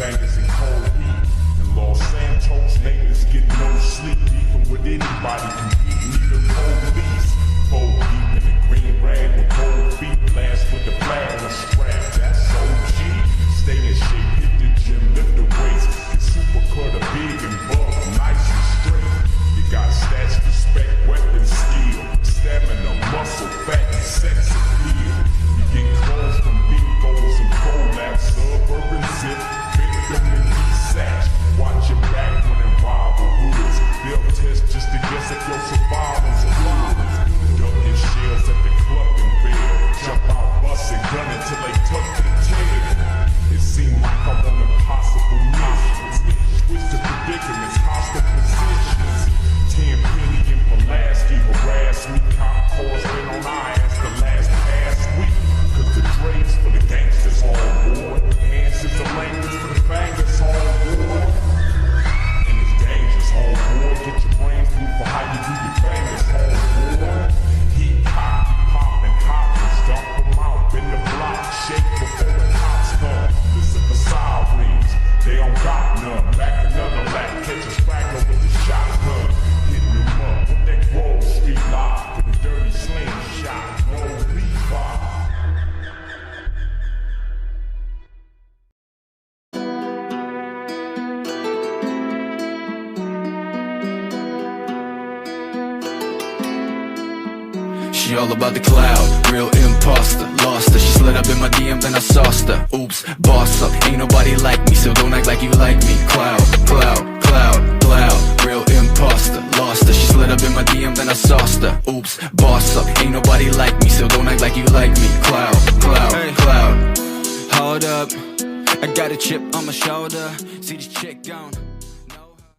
bangers in cold heat. And Los Santos neighbors get no sleep, even with anybody competing, even police. Fold deep in the green rag with cold feet, blast with the flag on strap. That's OG. Stay in shape, hit the gym, lift the weights, get super cutter, big and buff, nice and straight. You got stats, respect, weapon, skill, stamina, muscle, fat, and sex appeal. You get clothes from bingos and prolapse, suburban zip, victim and desatch. Watch your back when in rival hoods. They'll test just to guess if your survival's good. Ducking shells at the club and bed. Jump out, bust and gun until they tuck their tail. It seemed like I'm on impossible missions. Switch to predicaments, hostile positions. 10 penny in Pulaski harass me. Cop cars been on our ass the last past week. Cause the Dre's for the gangsters on board. Hands is the language for the bangers on board. And it's dangerous on board. Get your brains through for how you do your bangers on board. Heat pop and hoppers. Dump them out in the block. Shake before the cops come. Listen for sirens. They don't got none. Back another lap. Catch a straggler with the shotgun. Hitting them up with that Grove Street lock. With a dirty slingshot. No revive. She all about the cloud, real imposter. Lost her, she slid up in my DM, then I sauced her. Oops, boss up, ain't nobody like me, so don't act like you like me. Cloud, cloud, cloud, cloud, real imposter. Lost her, she slid up in my DM, then I sauced her. Oops, boss up, ain't nobody like me, so don't act like you like me. Cloud, cloud, cloud. Hold up, I got a chip on my shoulder. See this chick gone.